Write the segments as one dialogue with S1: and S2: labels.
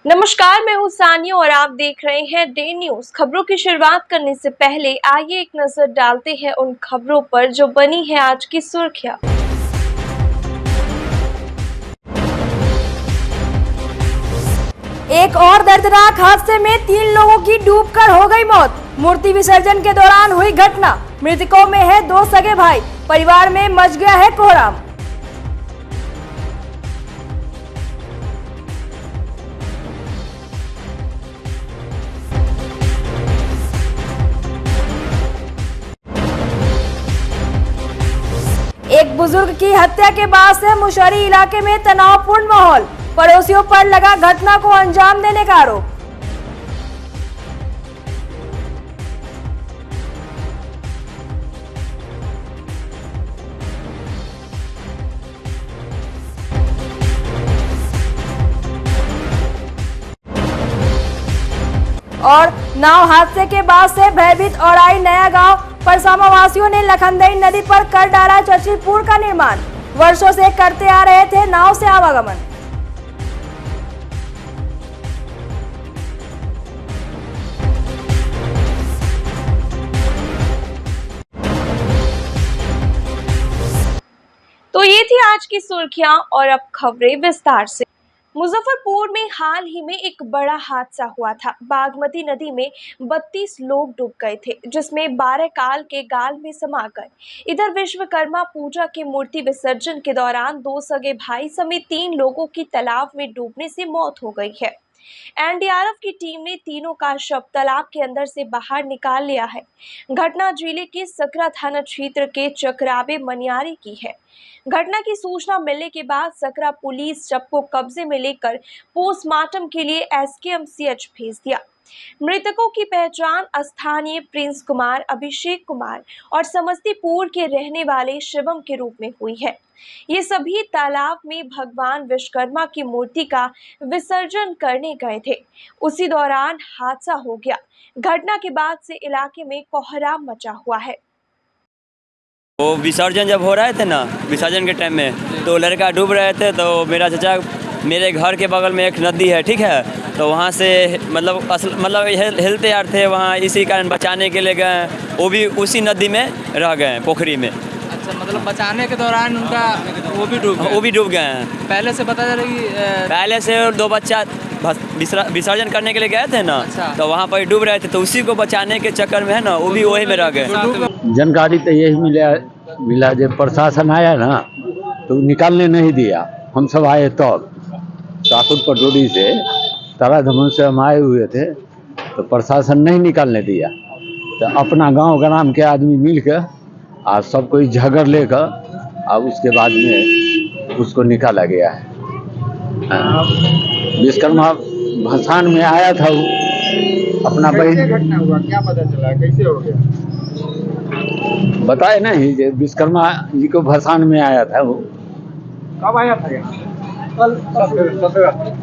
S1: नमस्कार, मैं हूं सानिया और आप देख रहे हैं डे न्यूज। खबरों की शुरुआत करने से पहले आइए एक नजर डालते हैं उन खबरों पर जो बनी है आज की सुर्खियां।
S2: एक और दर्दनाक हादसे में 3 लोगों की डूबकर हो गई मौत। मूर्ति विसर्जन के दौरान हुई घटना। मृतकों में है 2 सगे भाई। परिवार में मच गया है कोहराम। एक बुजुर्ग की हत्या के बाद से मुशहरी इलाके में तनावपूर्ण माहौल। पड़ोसियों पर लगा घटना को अंजाम देने का आरोप। और नाव हादसे के बाद से भयभीत और आई नया गांव। परसामा वासियों ने लखनदेई नदी पर कर डाला चर्चित पुल का निर्माण। वर्षों से करते आ रहे थे नाव से आवागमन।
S1: तो ये थी आज की सुर्खियां और अब खबरें विस्तार से। मुजफ्फरपुर में हाल ही में एक बड़ा हादसा हुआ था। बागमती नदी में 32 लोग डूब गए थे, जिसमें 12 काल के गाल में समा गए। इधर विश्वकर्मा पूजा के मूर्ति विसर्जन के दौरान 2 सगे भाई समेत 3 लोगों की तालाब में डूबने से मौत हो गई है। एनडीआरएफ की टीम ने तीनों का शव तालाब के अंदर से बाहर निकाल लिया है। घटना जिले के सकरा थाना क्षेत्र के चकराबे मनियारी की है। घटना की सूचना मिलने के बाद सकरा पुलिस शव को कब्जे में लेकर पोस्टमार्टम के लिए एसकेएमसीएच भेज दिया। मृतकों की पहचान स्थानीय प्रिंस कुमार, अभिषेक कुमार और समस्तीपुर के रहने वाले शिवम के रूप में हुई है। ये सभी तालाब में भगवान विश्वकर्मा की मूर्ति का विसर्जन करने गए थे। उसी दौरान हादसा हो गया। घटना के बाद से इलाके में कोहराम मचा हुआ है।
S3: वो विसर्जन जब हो रहे थे ना, विसर्जन के टाइम में तो लड़का डूब रहे थे। तो मेरा चाचा, मेरे घर के बगल में एक नदी है, ठीक है, तो वहाँ से मतलब हिलते यार थे वहाँ, इसी कारण बचाने के लिए गए। वो भी उसी नदी में रह गए, पोखरी में।
S4: अच्छा, मतलब बचाने के दौरान उनका वो भी डूब गए हैं। पहले से पता चला कि
S3: पहले से 2 बच्चा विसर्जन करने के लिए गए थे ना।
S4: अच्छा।
S3: तो वहाँ पर डूब रहे थे, तो उसी को बचाने के चक्कर में है ना, वो भी वही में रह गए।
S5: जानकारी तो यही मिला जब प्रशासन आया ना तो निकालने नहीं दिया। हम सब आए तब शाकुर पटोरी से तारा धमन से हम आए हुए थे, तो प्रशासन नहीं निकालने दिया। तो अपना गांव ग्राम के आदमी मिल कर और सब कोई झगड़ लेकर और उसके बाद में उसको निकाला गया है। विश्वकर्मा भसान में आया था वो अपना बहन।
S6: घटना हुआ, क्या पता चला, कैसे हो गया?
S5: बताए नहीं कि विश्वकर्मा जी को भसान में आया था वो।
S6: कब आया था यहाँ? कल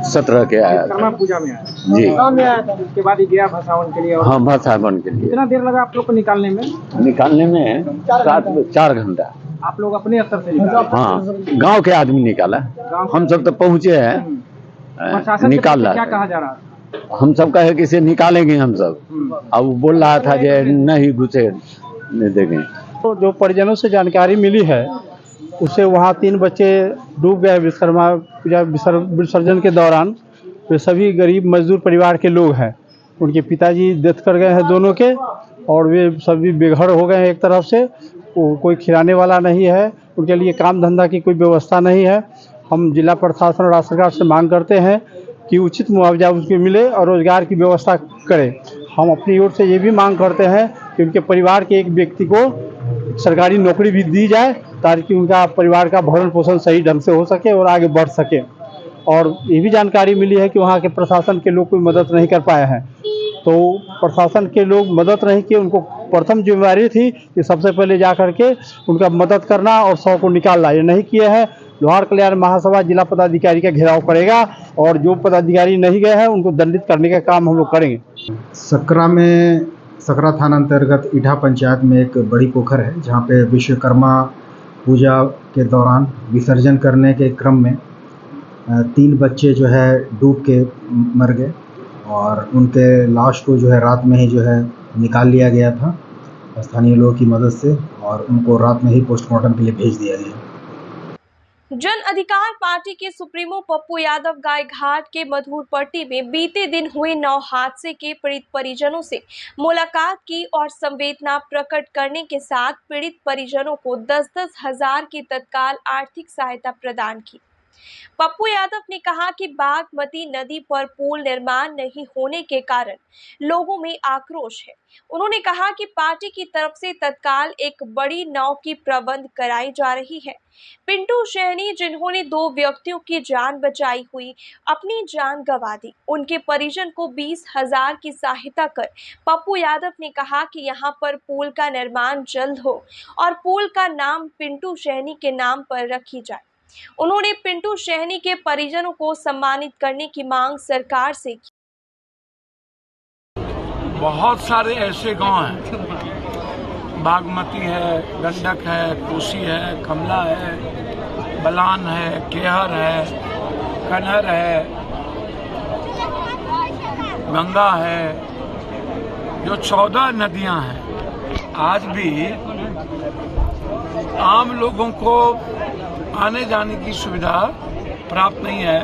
S5: 17 के आया था।
S6: विश्वकर्मा पूजा में आया
S5: जी।
S6: में आया था, उसके बाद ही गया भसावन के लिए। और
S5: हाँ, भसावन के लिए।
S6: कितना देर लगा आप लोग को निकालने में?
S5: 4 घंटा।
S6: आप लोग अपने स्तर से निकाले?
S5: हाँ, गांव के आदमी निकाला। हम सब तो पहुँचे हैं,
S6: प्रशासन
S5: निकाला।
S6: क्या कहा जा रहा है?
S5: हम सब कहे कि इसे निकालेंगे हम सब। अब वो बोल रहा था कि नहीं घुसे नहीं देंगे।
S7: तो जो परिजनों से जानकारी मिली है उससे वहाँ 3 बच्चे डूब गए विश्वकर्मा पूजा विसर्जन के दौरान। वे सभी गरीब मजदूर परिवार के लोग हैं। उनके पिताजी डेथ कर गए हैं दोनों के, और वे सभी बेघर हो गए हैं एक तरफ से। कोई खिलाने वाला नहीं है, उनके लिए काम धंधा की कोई व्यवस्था नहीं है। हम जिला प्रशासन और राज्य सरकार से मांग करते हैं कि उचित मुआवजा उसको मिले और रोजगार की व्यवस्था करें। हम अपनी ओर से ये भी मांग करते हैं कि उनके परिवार के एक व्यक्ति को सरकारी नौकरी भी दी जाए, ताकि उनका परिवार का भरण पोषण सही ढंग से हो सके और आगे बढ़ सके। और ये भी जानकारी मिली है कि वहाँ के प्रशासन के लोग कोई मदद नहीं कर पाए हैं। तो प्रशासन के लोग मदद नहीं किए। उनको प्रथम जिम्मेदारी थी कि सबसे पहले जा करके उनका मदद करना और शव को निकालना। ये नहीं किए हैं। लोहार कल्याण महासभा जिला पदाधिकारी का घेराव करेगा और जो पदाधिकारी नहीं गए हैं उनको दंडित करने का काम हम लोग करेंगे।
S8: सकरा थाना अंतर्गत ईठा पंचायत में एक बड़ी पोखर है, जहाँ पे विश्वकर्मा पूजा के दौरान विसर्जन करने के क्रम में 3 बच्चे जो है डूब के मर गए और उनके लाश को जो है रात में ही जो है निकाल लिया गया था स्थानीय लोगों की मदद से और उनको रात में ही पोस्टमार्टम के लिए भेज दिया गया।
S1: जन अधिकार पार्टी के सुप्रीमो पप्पू यादव गायघाट के मधुरपट्टी में बीते दिन हुए नाव हादसे के पीड़ित परिजनों से मुलाकात की और संवेदना प्रकट करने के साथ पीड़ित परिजनों को 10-10 हजार की तत्काल आर्थिक सहायता प्रदान की। पप्पू यादव ने कहा कि बागमती नदी पर पुल निर्माण नहीं होने के कारण लोगों में आक्रोश है। उन्होंने कहा कि पार्टी की तरफ से तत्काल एक बड़ी नाव की प्रबंध कराई जा रही है। पिंटू शहनी जिन्होंने 2 व्यक्तियों की जान बचाई हुई अपनी जान गंवा दी, उनके परिजन को 20,000 की सहायता कर पप्पू यादव ने कहा कि यहां पर पुल का निर्माण जल्द हो और पुल का नाम पिंटू शहनी के नाम पर रखी जाए। उन्होंने पिंटू शहनी के परिजनों को सम्मानित करने की मांग सरकार से की।
S9: बहुत सारे ऐसे गांव हैं, बागमती है, गंडक है, कोसी है, कमला है, बलान है, केहर है, कनहर है, गंगा है, जो 14 नदियां हैं। आज भी आम लोगों को आने जाने की सुविधा प्राप्त नहीं है।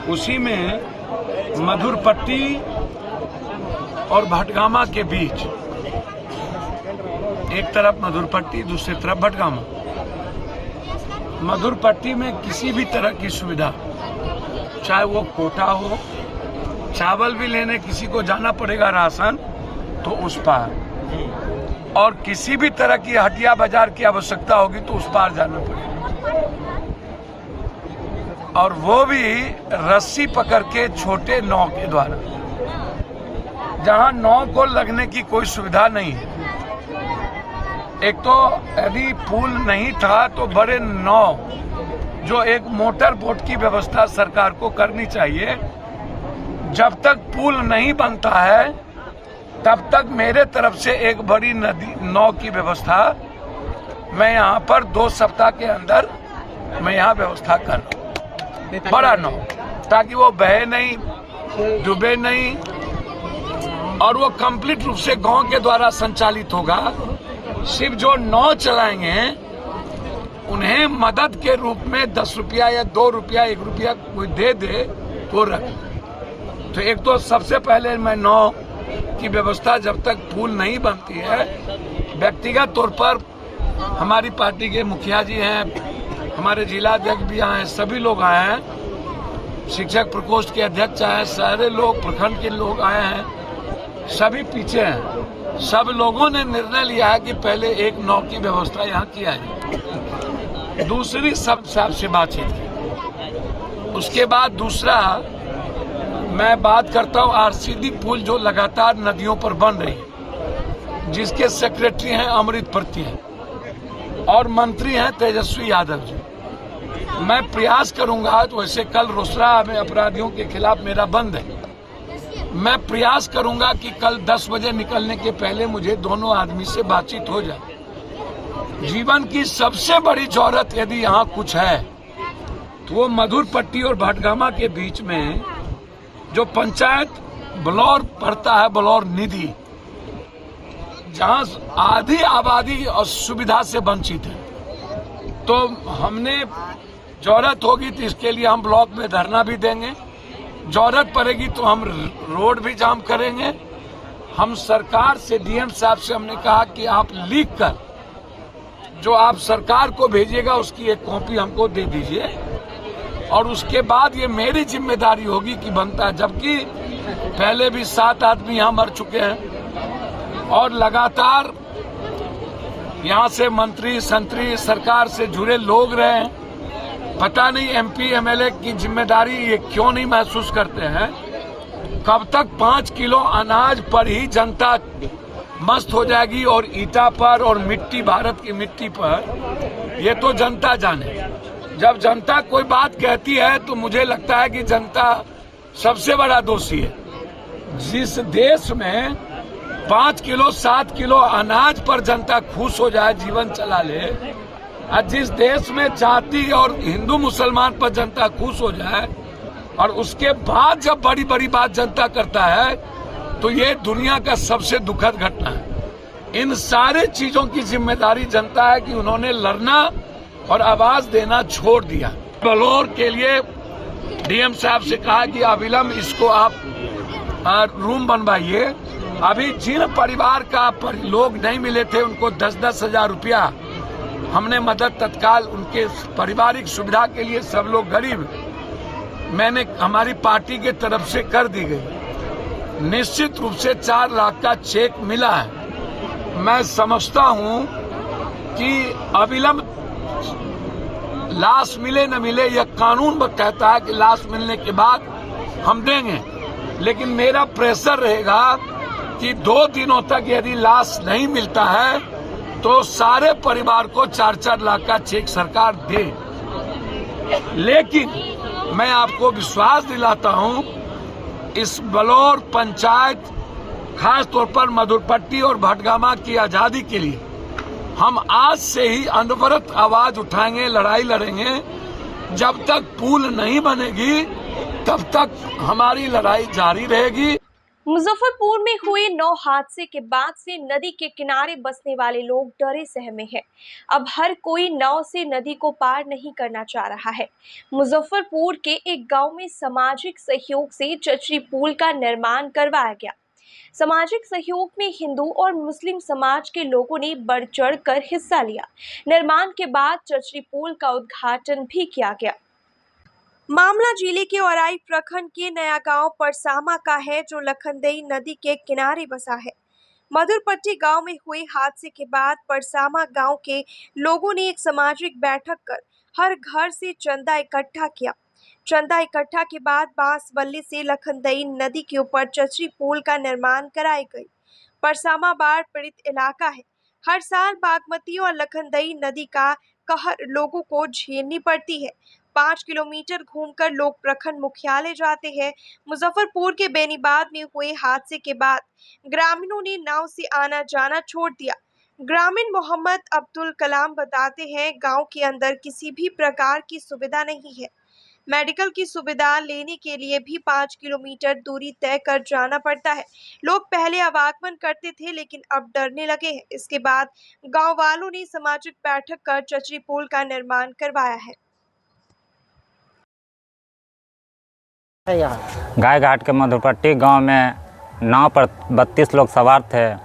S9: उसी में मधुरपट्टी और भटगामा के बीच, एक तरफ मधुरपट्टी दूसरी तरफ भटगामा, मधुरपट्टी में किसी भी तरह की सुविधा, चाहे वो कोटा हो, चावल भी लेने किसी को जाना पड़ेगा राशन तो उस पार, और किसी भी तरह की हटिया बाजार की आवश्यकता होगी तो उस पार जाना पड़ेगा, और वो भी रस्सी पकड़ के छोटे नाव के द्वारा, जहां नाव को लगने की कोई सुविधा नहीं है। एक तो यदि पुल नहीं था तो बड़े नाव, जो एक मोटर बोट की व्यवस्था सरकार को करनी चाहिए। जब तक पुल नहीं बनता है तब तक मेरे तरफ से एक बड़ी नदी नाव की व्यवस्था मैं यहाँ पर 2 सप्ताह के अंदर मैं यहाँ व्यवस्था कर रहा हूँ, बड़ा नाव, ताकि वो बहे नहीं, डूबे नहीं, और वो कंप्लीट रूप से गांव के द्वारा संचालित होगा। सिर्फ जो नाव चलाएंगे उन्हें मदद के रूप में 10 रुपया या 2 रुपया 1 रुपया कोई दे दे तो रख। तो एक तो सबसे पहले मैं नाव की व्यवस्था, जब तक पुल नहीं बनती है, व्यक्तिगत तौर पर हमारी पार्टी के मुखिया जी हैं, हमारे जिला अध्यक्ष भी आए हैं, सभी लोग आए हैं, शिक्षक प्रकोष्ठ के अध्यक्ष आए हैं, सारे लोग प्रखंड के लोग आए हैं, सभी पीछे हैं। सब लोगों ने निर्णय लिया है कि पहले एक नाव की व्यवस्था यहाँ किया जाए। दूसरी सब साहब से बातचीत की, उसके बाद दूसरा मैं बात करता हूँ आरसीडी पुल जो लगातार नदियों पर बन रही है, जिसके सेक्रेटरी हैं अमृत प्रति हैं और मंत्री हैं तेजस्वी यादव जी। मैं प्रयास करूंगा, तो वैसे कल रोसड़ा में अपराधियों के खिलाफ मेरा बंद है, मैं प्रयास करूंगा कि कल 10 बजे निकलने के पहले मुझे दोनों आदमी से बातचीत हो जाए। जीवन की सबसे बड़ी जरूरत यदि यहाँ कुछ है तो वो मधुरपट्टी और भटगामा के बीच में जो पंचायत बलौर पड़ता है, बलौर निधि, जहाँ आधी आबादी और सुविधा से वंचित है, तो हमने जरूरत होगी तो इसके लिए हम ब्लॉक में धरना भी देंगे, जरूरत पड़ेगी तो हम रोड भी जाम करेंगे। हम सरकार से, डीएम साहब से हमने कहा कि आप लिख कर जो आप सरकार को भेजिएगा उसकी एक कॉपी हमको दे दीजिए, और उसके बाद ये मेरी जिम्मेदारी होगी कि बनता है। जबकि पहले भी 7 आदमी यहाँ मर चुके हैं और लगातार यहाँ से मंत्री संतरी सरकार से जुड़े लोग रहे हैं। पता नहीं एमपी एमएलए की जिम्मेदारी ये क्यों नहीं महसूस करते हैं। कब तक 5 किलो अनाज पर ही जनता मस्त हो जाएगी और ईटा पर और मिट्टी, भारत की मिट्टी पर, ये तो जनता जाने। जब जनता कोई बात कहती है तो मुझे लगता है कि जनता सबसे बड़ा दोषी है। जिस देश में 5 किलो 7 किलो अनाज पर जनता खुश हो जाए, जीवन चला ले, जिस देश में जाति और हिंदू मुसलमान पर जनता खुश हो जाए और उसके बाद जब बड़ी बड़ी बात जनता करता है तो ये दुनिया का सबसे दुखद घटना है। इन सारे चीजों की जिम्मेदारी जनता है कि उन्होंने लड़ना और आवाज देना छोड़ दिया। बलौर के लिए डीएम साहब से कहा कि अविलंब इसको आप रूम बनवाइए। अभी जिन परिवार का लोग नहीं मिले थे उनको 10-10 हजार रुपया हमने मदद तत्काल उनके पारिवारिक सुविधा के लिए, सब लोग गरीब, मैंने हमारी पार्टी के तरफ से कर दी गई। निश्चित रूप से 4 लाख का चेक मिला है। मैं समझता हूं कि अविलंब लाश मिले न मिले, यह कानून कहता है कि लाश मिलने के बाद हम देंगे, लेकिन मेरा प्रेशर रहेगा कि 2 दिनों तक यदि लाश नहीं मिलता है तो सारे परिवार को 4-4 लाख का चेक सरकार दे। लेकिन मैं आपको विश्वास दिलाता हूं, इस बलौर पंचायत खास तौर पर मधुरपट्टी और भटगामा की आजादी के लिए हम आज से ही अनवरत आवाज उठाएंगे, लड़ाई लड़ेंगे। जब तक पुल नहीं बनेगी तब तक हमारी लड़ाई जारी रहेगी।
S1: मुजफ्फरपुर में हुए 9 हादसे के बाद से नदी के किनारे बसने वाले लोग डरे सहमे हैं। अब हर कोई नाव से नदी को पार नहीं करना चाह रहा है। मुजफ्फरपुर के एक गांव में सामाजिक सहयोग से चचरी पुल का निर्माण करवाया गया। सामाजिक सहयोग में हिंदू और मुस्लिम समाज के लोगों ने बढ़ चढ़कर हिस्सा लिया। निर्माण के बाद चचरी पुल का उद्घाटन भी किया गया। मामला जिले के औराई प्रखंड के नया गांव परसामा का है, जो लखनदेई नदी के किनारे बसा है। मधुरपट्टी गांव में हुए हादसे के बाद परसामा गांव के लोगों ने एक सामाजिक बैठक कर हर घर से चंदा इकट्ठा किया। चंदा इकट्ठा के बाद बांस बल्ली से लखनदेई नदी के ऊपर चचरी पुल का निर्माण कराई गई। परसामा बाढ़ पीड़ित इलाका है। हर साल बागमती और लखनदेई नदी का कहर लोगों को झेलनी पड़ती है। 5 किलोमीटर घूमकर लोग प्रखंड मुख्यालय जाते हैं। मुजफ्फरपुर के बेनीबाद में हुए हादसे के बाद ग्रामीणों ने नाव से आना जाना छोड़ दिया। ग्रामीण मोहम्मद अब्दुल कलाम बताते हैं, गांव के अंदर किसी भी प्रकार की सुविधा नहीं है। मेडिकल की सुविधा लेने के लिए भी 5 किलोमीटर दूरी तय कर जाना पड़ता है। लोग पहले आवागमन करते थे, लेकिन अब डरने लगे हैं। इसके बाद गांव वालों ने सामाजिक बैठक कर चचरी पुल का निर्माण करवाया है।
S10: गाय घाट के मधुरपट्टी गांव में नाव पर 32 लोग सवार थे,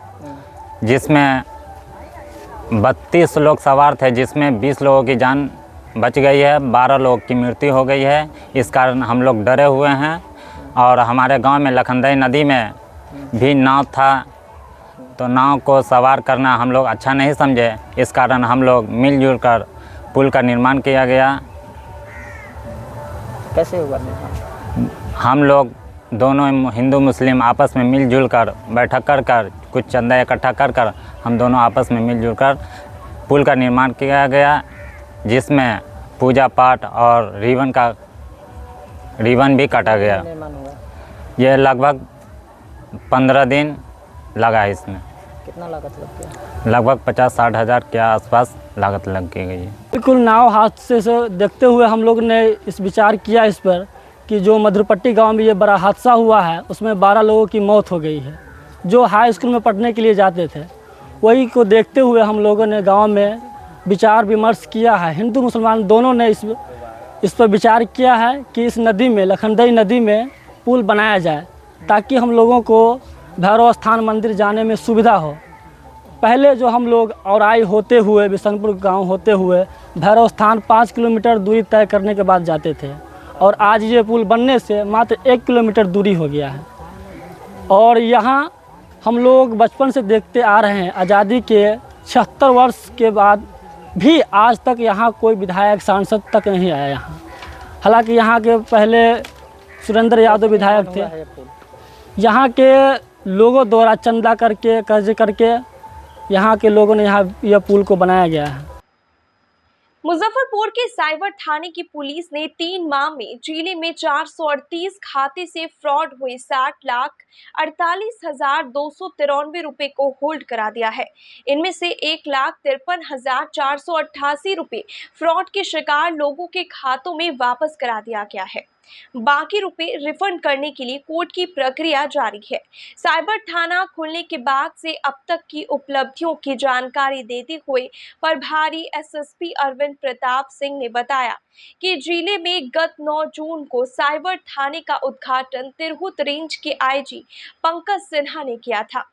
S10: जिसमें 32 लोग सवार थे, जिसमें 20 लोगों की जान बच गई है, 12 लोगों की मृत्यु हो गई है। इस कारण हम लोग डरे हुए हैं। और हमारे गांव में लखनदेई नदी में भी नाव था, तो नाव को सवार करना हम लोग अच्छा नहीं समझे। इस कारण हम लोग मिलजुल कर पुल का निर्माण किया गया।
S6: कैसे हुआ?
S10: हम लोग दोनों हिंदू मुस्लिम आपस में मिलजुल कर बैठक कर कुछ चंदा इकट्ठा कर हम दोनों आपस में मिलजुल कर पुल का निर्माण किया गया, जिसमें पूजा पाठ और रिबन भी काटा गया। ये लगभग 15 दिन लगा इसमें।
S6: कितना लागत लग गया?
S10: लगभग 50-60 हज़ार के आसपास लागत लग गई है।
S11: बिल्कुल नाव हादसे से देखते हुए हम लोग ने इस विचार किया इस पर कि जो मधुरपट्टी गांव में ये बड़ा हादसा हुआ है, उसमें 12 लोगों की मौत हो गई है, जो हाई स्कूल में पढ़ने के लिए जाते थे। वही को देखते हुए हम लोगों ने गांव में विचार विमर्श किया है। हिंदू मुसलमान दोनों ने इस पर विचार किया है कि इस नदी में, लखनदेई नदी में पुल बनाया जाए, ताकि हम लोगों को भैरव स्थान मंदिर जाने में सुविधा हो। पहले जो हम लोग औराई होते हुए, बिशनपुर गांव होते हुए भैरव स्थान 5 किलोमीटर दूरी तय करने के बाद जाते थे, और आज ये पुल बनने से मात्र 1 किलोमीटर दूरी हो गया है। और यहाँ हम लोग बचपन से देखते आ रहे हैं, आज़ादी के 76 वर्ष के बाद भी आज तक यहाँ कोई विधायक सांसद तक नहीं आया यहाँ। हालांकि यहाँ के पहले सुरेंद्र यादव विधायक थे। यहाँ के लोगों द्वारा चंदा करके, कर्ज करके यहाँ के लोगों ने यहाँ यह पुल को बनाया गया है।
S1: मुजफ्फरपुर के साइबर थाने की पुलिस ने 3 माह में जिले में 438 खाते से फ्रॉड हुए 60,48,293 रुपए को होल्ड करा दिया है। इनमें से 1,53,488 रुपए फ्रॉड के शिकार लोगों के खातों में वापस करा दिया गया है। बाकी रुपए रिफंड करने के लिए कोर्ट की प्रक्रिया जारी है। साइबर थाना खुलने के बाद से अब तक की उपलब्धियों की जानकारी देते हुए प्रभारी एसएसपी अरविंद प्रताप सिंह ने बताया कि जिले में गत 9 जून को साइबर थाने का उद्घाटन तिरहुत रेंज के आईजी पंकज सिन्हा ने किया था।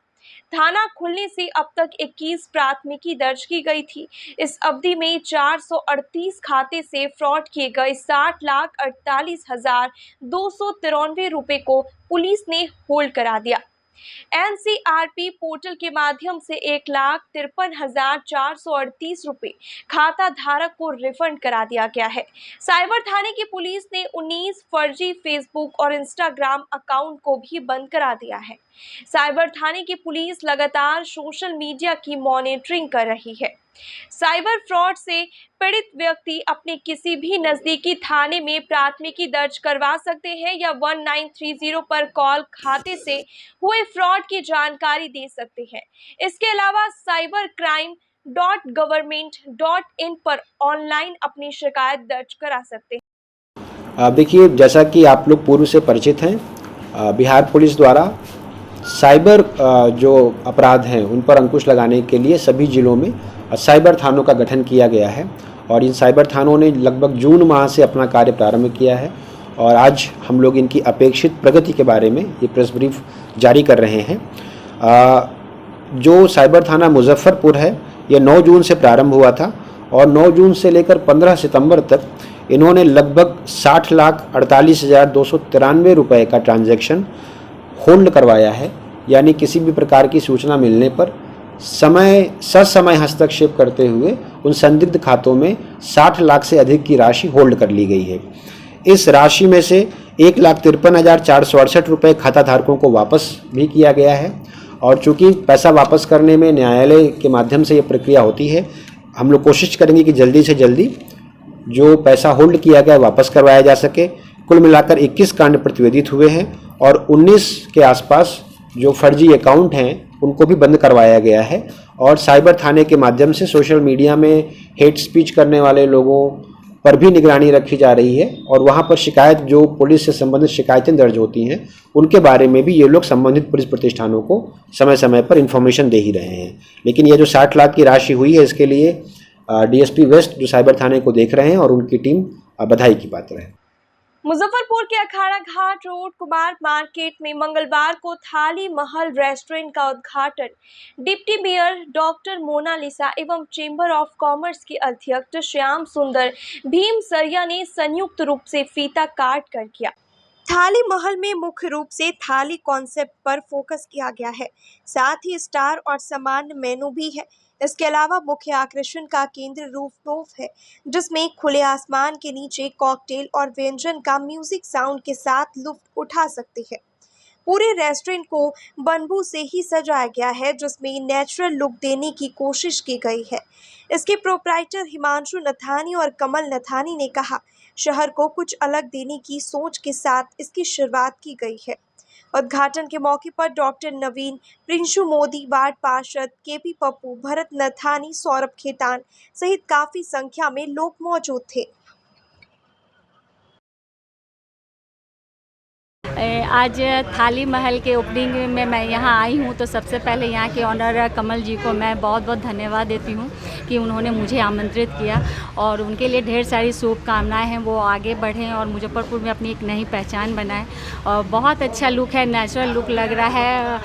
S1: थाना खुलने से अब तक 21 प्राथमिकी दर्ज की गई थी। इस अवधि में 438 खाते से फ्रॉड किए गए 60,48,293 रुपए को पुलिस ने होल्ड करा दिया। एनसीआरपी पोर्टल के माध्यम से 1,53,438 रुपए खाता धारक को रिफंड करा दिया गया है। साइबर थाने की पुलिस ने 19 फर्जी फेसबुक और इंस्टाग्राम अकाउंट को भी बंद करा दिया है। साइबर थाने की पुलिस लगातार सोशल मीडिया की मॉनिटरिंग कर रही है। साइबर फ्रॉड से पीड़ित व्यक्ति अपने किसी भी नजदीकी थाने में प्राथमिकी दर्ज करवा सकते हैं या 1930 पर कॉल खाते से हुए फ्रॉड की जानकारी दे सकते हैं। इसके अलावा cybercrime.government.in पर ऑनलाइन अपनी शिकायत दर्ज करा सकते हैं।
S12: देखिए, जैसा कि आप लोग पूर्व से परिचित हैं, बिहार पुलिस द्वारा साइबर जो अपराध हैं उन पर अंकुश लगाने के लिए सभी जिलों में साइबर थानों का गठन किया गया है और इन साइबर थानों ने लगभग जून माह से अपना कार्य प्रारंभ किया है और आज हम लोग इनकी अपेक्षित प्रगति के बारे में ये प्रेस ब्रीफ जारी कर रहे हैं। जो साइबर थाना मुजफ्फरपुर है ये 9 जून से प्रारंभ हुआ था और 9 जून से लेकर 15 सितंबर तक इन्होंने लगभग 60,48,293 रुपये का ट्रांजैक्शन होल्ड करवाया है। यानी किसी भी प्रकार की सूचना मिलने पर ससमय हस्तक्षेप करते हुए उन संदिग्ध खातों में 60 लाख से अधिक की राशि होल्ड कर ली गई है। इस राशि में से 1,53,468 रुपये खाता धारकों को वापस भी किया गया है और चूंकि पैसा वापस करने में न्यायालय के माध्यम से ये प्रक्रिया होती है, हम लोग कोशिश करेंगे कि जल्दी से जल्दी जो पैसा होल्ड किया गया वापस करवाया जा सके। कुल मिलाकर 21 कांड प्रतिवेदित हुए हैं और 19 के आसपास जो फर्जी अकाउंट हैं उनको भी बंद करवाया गया है और साइबर थाने के माध्यम से सोशल मीडिया में हेट स्पीच करने वाले लोगों पर भी निगरानी रखी जा रही है और वहां पर शिकायत जो पुलिस से संबंधित शिकायतें दर्ज होती हैं उनके बारे में भी ये लोग संबंधित पुलिस प्रतिष्ठानों को समय समय पर इंफॉर्मेशन दे ही रहे हैं। लेकिन ये जो 60 लाख की राशि हुई है इसके लिए डीएसपी वेस्ट जो साइबर थाने को देख रहे हैं और उनकी टीम बधाई की पात्र है।
S1: मुजफ्फरपुर के अखाड़ा घाट रोड कुमार मार्केट में मंगलवार को थाली महल रेस्टोरेंट का उद्घाटन डिप्टी मेयर डॉक्टर मोनालिसा एवं चेंबर ऑफ कॉमर्स के अध्यक्ष श्याम सुंदर भीमसरिया ने संयुक्त रूप से फीता काट कर किया। थाली महल में मुख्य रूप से थाली कॉन्सेप्ट पर फोकस किया गया है, साथ ही स्टार और सामान्य मेनू भी है। इसके अलावा मुख्य आकर्षण का केंद्र रूफटॉप है जिसमें खुले आसमान के नीचे कॉकटेल और व्यंजन का म्यूजिक साउंड के साथ लुत्फ उठा सकते हैं। पूरे रेस्टोरेंट को बम्बू से ही सजाया गया है जिसमें नेचुरल लुक देने की कोशिश की गई है। इसके प्रोप्राइटर हिमांशु नथानी और कमल नथानी ने कहा, शहर को कुछ अलग देने की सोच के साथ इसकी शुरुआत की गई है। उद्घाटन के मौके पर डॉक्टर नवीन, प्रिंशु मोदी, वार्ड पार्षद केपी पप्पू, भरत नथानी, सौरभ खेतान सहित काफी संख्या में लोग मौजूद थे।
S13: आज थाली महल के ओपनिंग में मैं यहाँ आई हूँ तो सबसे पहले यहाँ के ऑनर कमल जी को मैं बहुत बहुत धन्यवाद देती हूँ कि उन्होंने मुझे आमंत्रित किया और उनके लिए ढेर सारी शुभकामनाएं हैं। वो आगे बढ़ें और मुजफ्फरपुर में अपनी एक नई पहचान बनाएं और बहुत अच्छा लुक है, नेचुरल लुक लग रहा है।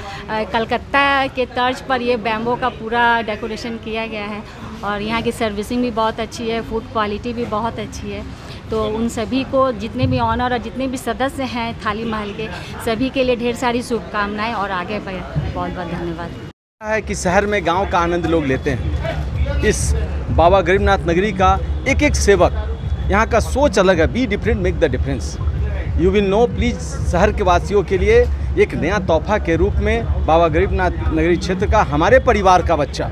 S13: कलकत्ता के तर्ज पर ये बैम्बो का पूरा डेकोरेशन किया गया है और यहाँ की सर्विसिंग भी बहुत अच्छी है, फूड क्वालिटी भी बहुत अच्छी है। तो उन सभी को, जितने भी ऑनर और जितने भी सदस्य हैं थाली महल के, सभी के लिए ढेर सारी शुभकामनाएं और आगे बढ़े। बहुत बहुत धन्यवाद।
S14: है कि शहर में गांव का आनंद लोग लेते हैं। इस बाबा गरीबनाथ नगरी का एक एक सेवक, यहाँ का सोच अलग है। Be different, make the difference. You will know please, शहर के वासियों के लिए एक नया तोहफा के रूप में बाबा गरीबनाथ नगरी क्षेत्र का हमारे परिवार का बच्चा,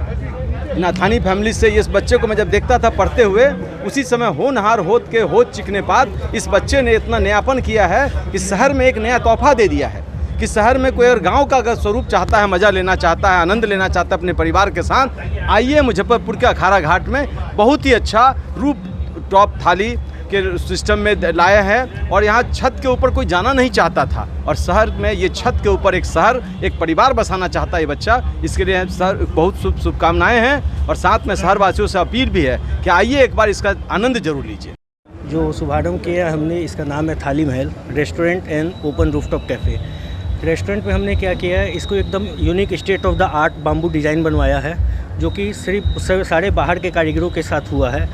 S14: नाथानी फैमिली से, इस बच्चे को मैं जब देखता था पढ़ते हुए उसी समय होनहार होत के होत चिकने पात इस बच्चे ने इतना नयापन किया है कि शहर में एक नया तोहफा दे दिया है कि शहर में कोई अगर गांव का अगर स्वरूप चाहता है, मज़ा लेना चाहता है, आनंद लेना चाहता है अपने परिवार के साथ, आइए मुजफ्फरपुर के अखाड़ा घाट में बहुत ही अच्छा रूप टॉप थाली के सिस्टम में लाया है। और यहाँ छत के ऊपर कोई जाना नहीं चाहता था और शहर में ये छत के ऊपर एक शहर, एक परिवार बसाना चाहता है ये बच्चा। इसके लिए सर बहुत शुभकामनाएं हैं और साथ में शहरवासियों से अपील भी है कि आइए एक बार इसका आनंद जरूर लीजिए।
S15: जो शुभारंभ किया हमने, इसका नाम है थाली महल restaurant and open rooftop cafe. Restaurant में हमने क्या किया है, इसको एकदम unique state of the art bamboo design बनवाया है, जो कि सिर्फ सारे बाहर के कारीगरों के साथ हुआ है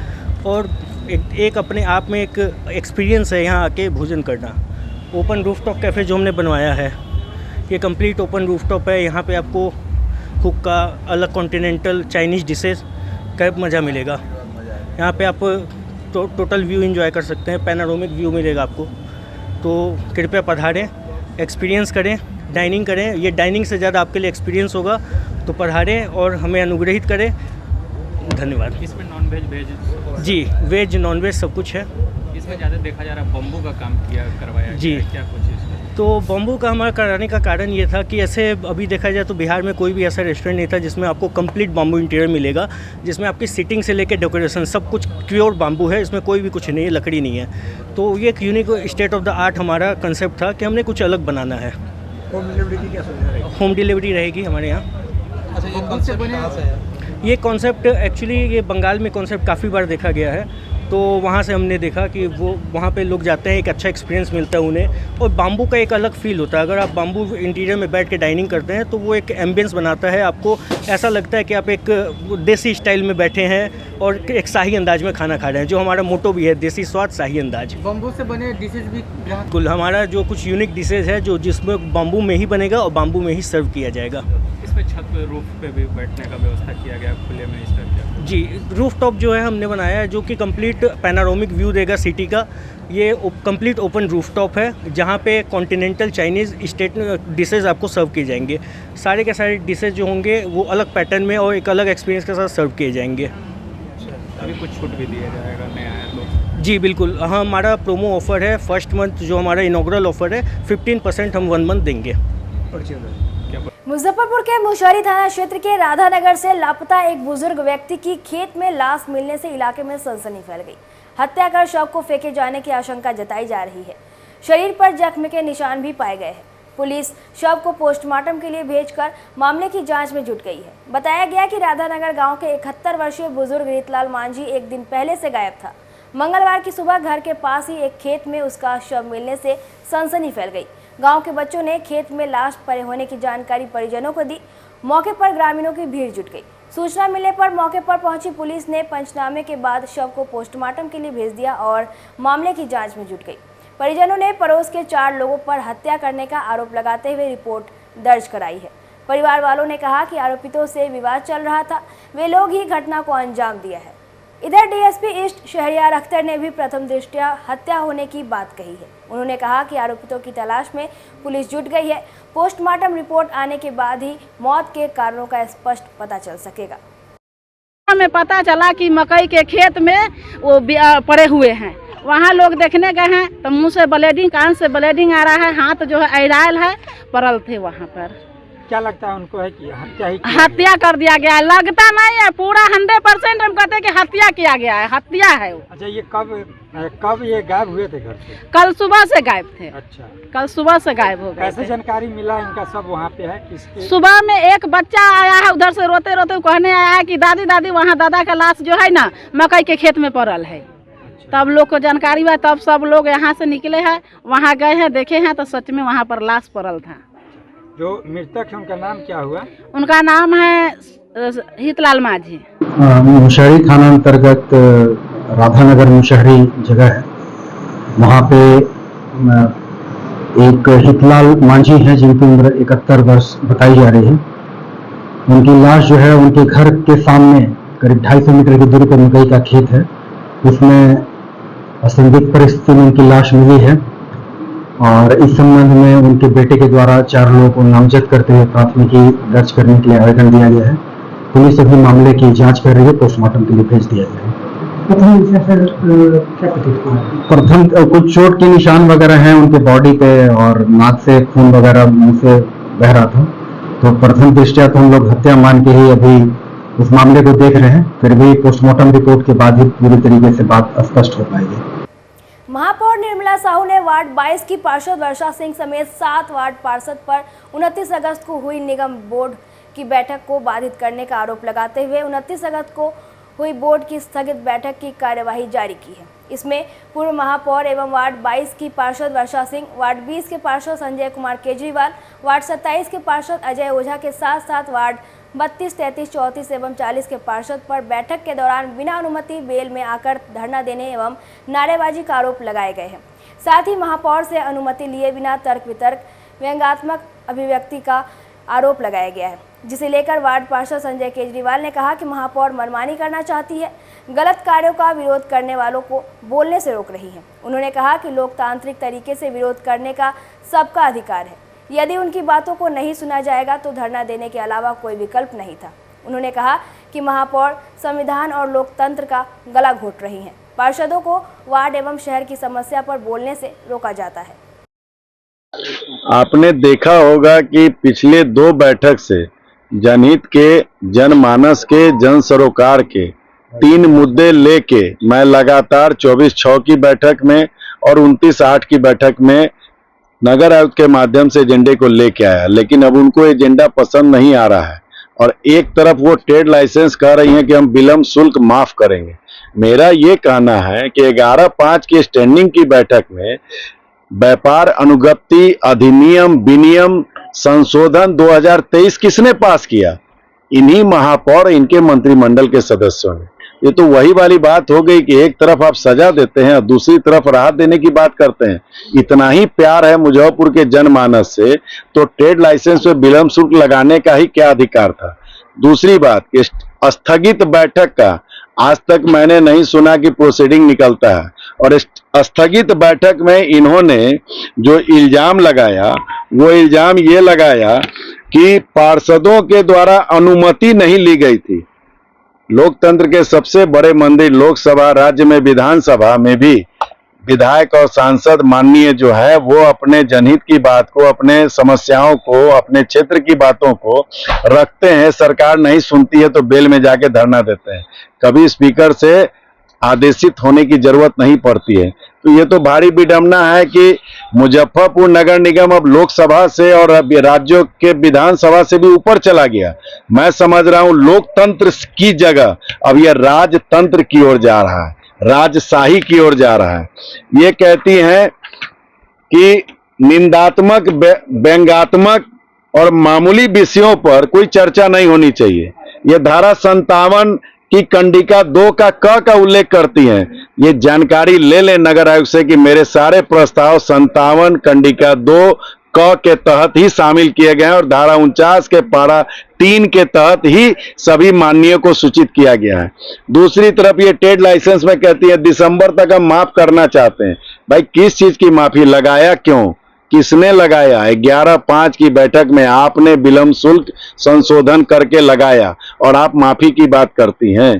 S15: और एक अपने आप में एक एक्सपीरियंस है यहाँ आके भोजन करना। ओपन रूफटॉप कैफ़े जो हमने बनवाया है, ये कंप्लीट ओपन रूफटॉप है। यहाँ पे आपको हुक्का, अलग कॉन्टिनेंटल चाइनीज़ डिशेस का मज़ा मिलेगा। यहाँ पे आप टोटल व्यू एंजॉय कर सकते हैं, पैनारोमिक व्यू मिलेगा आपको। तो कृपया पधारें, एक्सपीरियंस करें, डाइनिंग करें। ये डाइनिंग से ज़्यादा आपके लिए एक्सपीरियंस होगा, तो पधारें और हमें अनुग्रहित करें। धन्यवाद।
S10: इसमें नॉन वेज वेज
S15: जी, वेज नॉन वेज सब कुछ है।
S10: इसमें ज़्यादा देखा जा रहा है बम्बू का काम करवाया
S15: जी।
S10: क्या कुछ इसमें?
S15: तो बम्बू का हमारा कराने का कारण ये था कि ऐसे अभी देखा जाए तो बिहार में कोई भी ऐसा रेस्टोरेंट नहीं था जिसमें आपको कंप्लीट बम्बू इंटीरियर मिलेगा, जिसमें आपकी सीटिंग से लेकर डेकोरेशन सब कुछ प्योर बम्बू है, इसमें कोई भी कुछ नहीं है, लकड़ी नहीं है। तो ये एक unique state of the art हमारा कंसेप्ट था कि हमने कुछ अलग बनाना है।
S14: होम डिलीवरी की क्या सुविधा रहेगी?
S15: होम डिलीवरी रहेगी हमारे यहाँ।
S14: अच्छा, ये कॉन्सेप्ट कहाँ से है?
S15: ये कॉन्सेप्ट एक्चुअली ये बंगाल में कॉन्सेप्ट काफ़ी बार देखा गया है, तो वहाँ से हमने देखा कि वो वहाँ पे लोग जाते हैं, एक अच्छा एक्सपीरियंस मिलता है उन्हें और बाम्बू का एक अलग फील होता है। अगर आप बाम्बू इंटीरियर में बैठ के डाइनिंग करते हैं तो वो एक एम्बियंस बनाता है, आपको ऐसा लगता है कि आप एक देसी स्टाइल में बैठे हैं और एक शाही अंदाज में खाना खा रहे हैं, जो हमारा मोटो भी है, देसी स्वाद शाही अंदाज।
S4: बम्बू से बने डिशेज भी
S15: बिल्कुल, हमारा जो कुछ यूनिक डिशेज है जो जिसमें बाम्बू में ही बनेगा और बाम्बू में ही सर्व किया जाएगा।
S10: इसमें छत पे रूफ पे भी बैठने का व्यवस्था किया गया, खुले में इस तरह
S15: जी। रूफ टॉप जो है हमने बनाया है, जो कि कंप्लीट पैनारोमिक व्यू देगा सिटी का। ये कंप्लीट ओपन रूफ टॉप है, जहाँ पे कॉन्टिनेंटल चाइनीज़ स्टेट डिशेज आपको सर्व किए जाएंगे। सारे के सारे डिशेज जो होंगे वो अलग पैटर्न में और एक अलग एक्सपीरियंस के साथ सर्व किए जाएंगे।
S10: अभी कुछ छूट भी दिया जाएगा नया है तो?
S15: जी बिल्कुल, हाँ, हमारा प्रोमो ऑफर है। फर्स्ट मंथ जो हमारा इनॉग्रल ऑफर है 15% हम 1 मंथ देंगे।
S2: मुजफ्फरपुर के मुशहरी थाना क्षेत्र के राधानगर से लापता एक बुजुर्ग व्यक्ति की खेत में लाश मिलने से इलाके में सनसनी फैल गई। हत्या कर शव को फेंके जाने की आशंका जताई जा रही है। शरीर पर जख्म के निशान भी पाए गए हैं। पुलिस शव को पोस्टमार्टम के लिए भेजकर मामले की जांच में जुट गई है। बताया गया कि राधानगर गांव के 71 वर्षीय बुजुर्ग रीतलाल मांझी एक दिन पहले से गायब था। मंगलवार की सुबह घर के पास ही एक खेत में उसका शव मिलने से सनसनी फैल गई। गांव के बच्चों ने खेत में लाश पड़े होने की जानकारी परिजनों को दी। मौके पर ग्रामीणों की भीड़ जुट गई। सूचना मिलने पर मौके पर पहुंची पुलिस ने पंचनामे के बाद शव को पोस्टमार्टम के लिए भेज दिया और मामले की जांच में जुट गई। परिजनों ने पड़ोस के 4 लोगों पर हत्या करने का आरोप लगाते हुए रिपोर्ट दर्ज कराई है। परिवार वालों ने कहा कि आरोपितों से विवाद चल रहा था, वे लोग ही घटना को अंजाम दिया है। इधर डीएसपी ईस्ट शहरियार अख्तर ने भी प्रथम दृष्टया हत्या होने की बात कही है। उन्होंने कहा कि आरोपितों की तलाश में पुलिस जुट गई है। पोस्टमार्टम रिपोर्ट आने के बाद ही मौत के कारणों का स्पष्ट पता चल सकेगा।
S16: हमें पता चला कि मकई के खेत में वो पड़े हुए हैं। वहाँ लोग देखने गए हैं तो मुंह से ब्लीडिंग, कान से ब्लीडिंग आ रहा है, हाथ जो है ऐरायल है, पड़ल थे वहाँ पर।
S6: क्या लगता है उनको है कि
S16: हत्या कर दिया गया है? लगता नहीं है, पूरा 100% हम कहते हैं कि हत्या किया गया है, हत्या है वो।
S6: अच्छा, ये कब ये गायब हुए थे घर से?
S16: कल सुबह से गायब थे।
S6: अच्छा,
S16: कल सुबह से गायब हो गए।
S6: कैसे जानकारी मिला इनका सब वहाँ पे है? किसके?
S16: सुबह में एक बच्चा आया है उधर से रोते रोते कहने आया है कि दादी दादी वहाँ दादा का लाश जो है ना मकई के खेत में पड़ल है। तब लोग को जानकारी हुआ, तब सब लोग यहाँ से निकले हैं, वहाँ गए हैं, देखे हैं तो सच में वहाँ पर लाश पड़ल था।
S6: जो मृतक है उनका नाम क्या हुआ?
S16: उनका नाम है रीतलाल मांझी।
S8: मुशहरी थाना अंतर्गत राधानगर मुशहरी जगह है, वहाँ पे एक रीतलाल मांझी है जिनकी उम्र 71 वर्ष बताई जा रही है। उनकी लाश जो है उनके घर के सामने करीब 250 मीटर की दूरी पर मकई का खेत है, उसमें असंदिग्ध परिस्थिति में उनकी लाश मिली है और इस संबंध में उनके बेटे के द्वारा 4 लोगों को नामजद करते हुए प्राथमिकी दर्ज करने के लिए आवेदन दिया गया है। पुलिस अभी मामले की जांच कर रही है, पोस्टमार्टम के लिए भेज दिया गया है। प्रथम कुछ चोट के निशान वगैरह हैं उनके बॉडी पे और नाक से खून वगैरह मुंह से बह रहा था। तो प्रथम दृष्टया तो हम लोग हत्या मान के ही अभी इस मामले को देख रहे हैं, फिर भी पोस्टमार्टम रिपोर्ट के बाद ही पूरी तरीके से बात स्पष्ट हो पाएगी।
S2: महापौर निर्मला साहू ने वार्ड 22 की पार्षद वर्षा सिंह समेत 7 वार्ड पार्षद पर 29 अगस्त को हुई निगम बोर्ड की बैठक को बाधित करने का आरोप लगाते हुए 29 अगस्त को हुई बोर्ड की स्थगित बैठक की कार्यवाही जारी की है। इसमें पूर्व महापौर एवं वार्ड 22 की पार्षद वर्षा सिंह, वार्ड 20 के पार्षद संजय कुमार केजरीवाल, वार्ड 27 के पार्षद अजय ओझा के साथ साथ वार्ड 32, 33, 34 एवं 40 के पार्षद पर बैठक के दौरान बिना अनुमति बेल में आकर धरना देने एवं नारेबाजी का आरोप लगाए गए हैं। साथ ही महापौर से अनुमति लिए बिना तर्क वितर्क व्यंग्यात्मक अभिव्यक्ति का आरोप लगाया गया है, जिसे लेकर वार्ड पार्षद संजय केजरीवाल ने कहा कि महापौर मनमानी करना चाहती है, गलत कार्यों का विरोध करने वालों को बोलने से रोक रही है। उन्होंने कहा कि लोकतांत्रिक तरीके से विरोध करने का सबका अधिकार है, यदि उनकी बातों को नहीं सुना जाएगा तो धरना देने के अलावा कोई विकल्प नहीं था। उन्होंने कहा कि महापौर संविधान और लोकतंत्र का गला घोट रही हैं। पार्षदों को वार्ड एवं शहर की समस्या पर बोलने से रोका जाता है।
S17: आपने देखा होगा कि पिछले 2 बैठक से जनहित के, जनमानस के, जन सरोकार के 3 मुद्दे लेके मैं लगातार 24/6 की बैठक में और 29/8 की बैठक में नगर आयुक्त के माध्यम से एजेंडे को लेके आया, लेकिन अब उनको एजेंडा पसंद नहीं आ रहा है और एक तरफ वो ट्रेड लाइसेंस कह रही हैं कि हम विलम्ब शुल्क माफ करेंगे। मेरा ये कहना है कि 11/5 की स्टैंडिंग की बैठक में व्यापार अनुज्ञप्ति अधिनियम विनियम संशोधन 2023 किसने पास किया? इन्हीं महापौर, इनके मंत्रिमंडल के सदस्यों ने। ये तो वही वाली बात हो गई कि एक तरफ आप सजा देते हैं और दूसरी तरफ राहत देने की बात करते हैं। इतना ही प्यार है मुजफ्फरपुर के जनमानस से तो ट्रेड लाइसेंस में विलम्ब शुल्क लगाने का ही क्या अधिकार था? दूसरी बात, स्थगित बैठक का आज तक मैंने नहीं सुना कि प्रोसीडिंग निकलता है और स्थगित बैठक में इन्होंने जो इल्जाम लगाया वो इल्जाम ये लगाया कि पार्षदों के द्वारा अनुमति नहीं ली गई थी। लोकतंत्र के सबसे बड़े मंदिर लोकसभा, राज्य में विधानसभा में भी विधायक और सांसद माननीय जो है वो अपने जनहित की बात को, अपने समस्याओं को, अपने क्षेत्र की बातों को रखते हैं। सरकार नहीं सुनती है तो बेल में जाके धरना देते हैं, कभी स्पीकर से आदेशित होने की जरूरत नहीं पड़ती है। तो ये तो भारी विडंबना है कि मुजफ्फरपुर नगर निगम अब लोकसभा से और राज्यों के विधानसभा से भी ऊपर चला गया। मैं समझ रहा हूं लोकतंत्र की जगह अब यह राजतंत्र की ओर जा रहा है, राजशाही की ओर जा रहा है। ये कहती हैं कि निंदात्मक, व्यंग्यात्मक और मामूली विषयों पर कोई चर्चा नहीं होनी चाहिए। ये धारा 57 की कंडिका 2 का क का उल्लेख करती हैं। ये जानकारी ले लें नगर आयुक्त से कि मेरे सारे प्रस्ताव 57 कंडिका 2 क के तहत ही शामिल किए गए हैं और धारा 49 के पारा 3 के तहत ही सभी माननीयों को सूचित किया गया है। दूसरी तरफ ये ट्रेड लाइसेंस में कहती है दिसंबर तक हम माफ करना चाहते हैं। भाई किस चीज की माफी? लगाया क्यों? किसने लगाया? 11/5 की बैठक में आपने विलम्ब शुल्क संशोधन करके लगाया और आप माफी की बात करती हैं,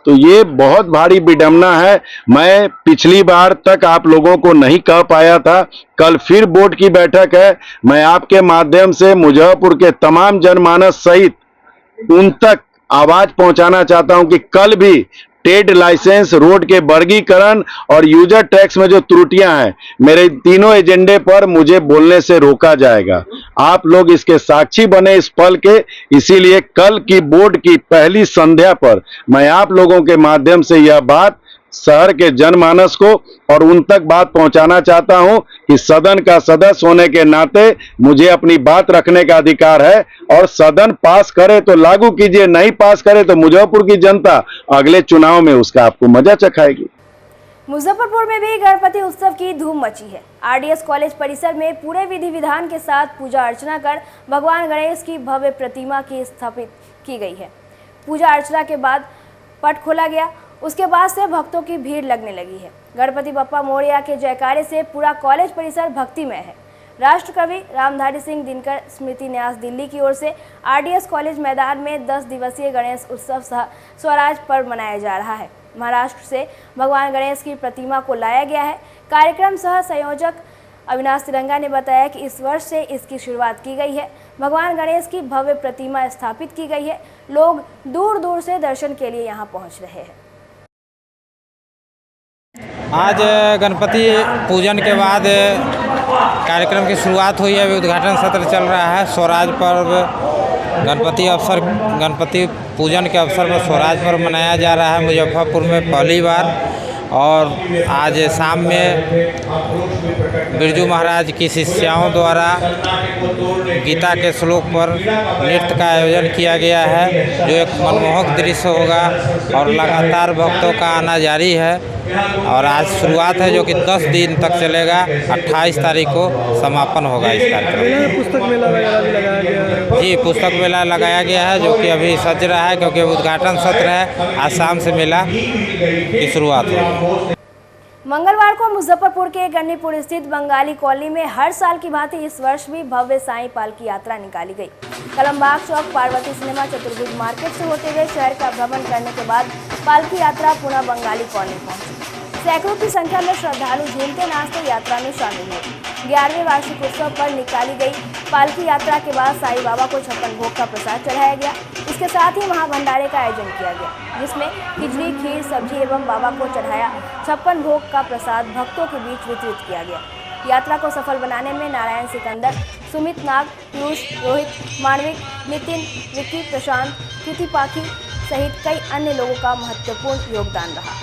S17: तो ये बहुत भारी विडंबना है। मैं पिछली बार तक आप लोगों को नहीं कह पाया था, कल फिर बोर्ड की बैठक है। मैं आपके माध्यम से मुजफ्फरपुर के तमाम जनमानस सहित उन तक आवाज पहुंचाना चाहता हूं कि कल भी ट्रेड लाइसेंस, रोड के वर्गीकरण और यूजर टैक्स में जो त्रुटियां हैं, मेरे तीनों एजेंडे पर मुझे बोलने से रोका जाएगा। आप लोग इसके साक्षी बने इस पल के। इसीलिए कल की बोर्ड की पहली संध्या पर मैं आप लोगों के माध्यम से यह बात शहर के जनमानस को और उन तक बात पहुंचाना चाहता हूं कि सदन का सदस्य होने के नाते मुझे अपनी बात रखने का अधिकार है और सदन पास करे तो लागू कीजिए, नहीं पास करे तो मुजफ्फरपुर की जनता अगले चुनाव में उसका आपको मजा चखाएगी।
S2: मुजफ्फरपुर में भी गणपति उत्सव की धूम मची है। आरडीएस कॉलेज परिसर में पूरे विधि विधान के साथ पूजा अर्चना कर भगवान गणेश की भव्य प्रतिमा की स्थापित की गई है। पूजा अर्चना के बाद पट खोला गया, उसके बाद से भक्तों की भीड़ लगने लगी है। गणपति बप्पा मोरया के जयकारे से पूरा कॉलेज परिसर भक्तिमय है। राष्ट्रकवि रामधारी सिंह दिनकर स्मृति न्यास दिल्ली की ओर से आरडीएस कॉलेज मैदान में 10 दिवसीय गणेश उत्सव सह स्वराज पर्व मनाया जा रहा है। महाराष्ट्र से भगवान गणेश की प्रतिमा को लाया गया है। कार्यक्रम सह संयोजक अविनाश तिरंगा ने बताया कि इस वर्ष से इसकी शुरुआत की गई है। भगवान गणेश की भव्य प्रतिमा स्थापित की गई है। लोग दूर दूर से दर्शन के लिए यहाँ पहुँच रहे हैं।
S18: आज गणपति पूजन के बाद कार्यक्रम की शुरुआत हुई है। अभी उद्घाटन सत्र चल रहा है। स्वराज पर्व गणपति पूजन के अवसर पर स्वराज पर्व मनाया जा रहा है मुजफ्फरपुर में पहली बार। और आज शाम में बिरजू महाराज की शिष्याओं द्वारा गीता के श्लोक पर नृत्य का आयोजन किया गया है, जो एक मनमोहक दृश्य होगा और लगातार भक्तों का आना जारी है। और आज शुरुआत है जो कि 10 दिन तक चलेगा। 28 तारीख को समापन होगा इस कार्यक्रम।
S19: पुस्तक मेला वगैरह भी लगाया गया है?
S18: जी, पुस्तक मेला लगाया गया है जो कि अभी सज रहा है, क्योंकि उद्घाटन सत्र है। आज शाम से मेला की शुरुआत होगी।
S2: मंगलवार को मुजफ्फरपुर के गन्नीपुर स्थित बंगाली कॉलोनी में हर साल की भांति इस वर्ष भी भव्य साईं पालकी यात्रा निकाली गई। कलमबाग चौक, पार्वती सिनेमा, चतुर्भुज मार्केट से होते हुए शहर का भ्रमण करने के बाद पालकी यात्रा पुनः बंगाली कॉलोनी पहुंची। सैकड़ों की संख्या में श्रद्धालु झूमते नाचते यात्रा में शामिल हुए। 11वें वार्षिक उत्सव पर निकाली गई पालकी यात्रा के बाद साईं बाबा को 56 भोग का प्रसाद चढ़ाया गया। इसके साथ ही महाभंडारे का आयोजन किया गया, जिसमें खिचड़ी, खीर, सब्जी एवं बाबा को चढ़ाया 56 भोग का प्रसाद भक्तों के बीच वितरित किया गया। यात्रा को सफल बनाने में नारायण सिकंदर, सुमित नाग, पीयूष, रोहित, मानविक, नितिन, विक्की, प्रशांत, कृति पाखी सहित कई अन्य लोगों का महत्वपूर्ण योगदान रहा।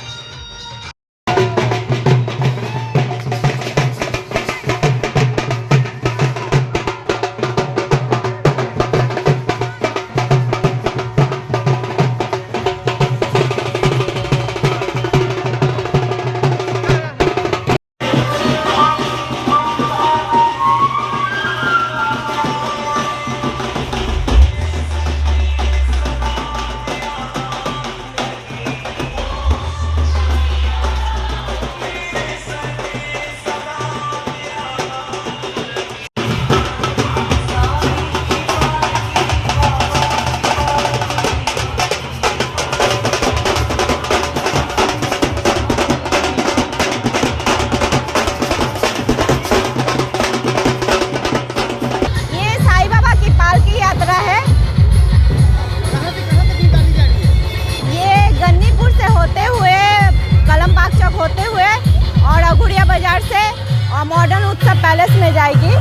S20: मॉडर्न उत्सव पैलेस में जाएगी।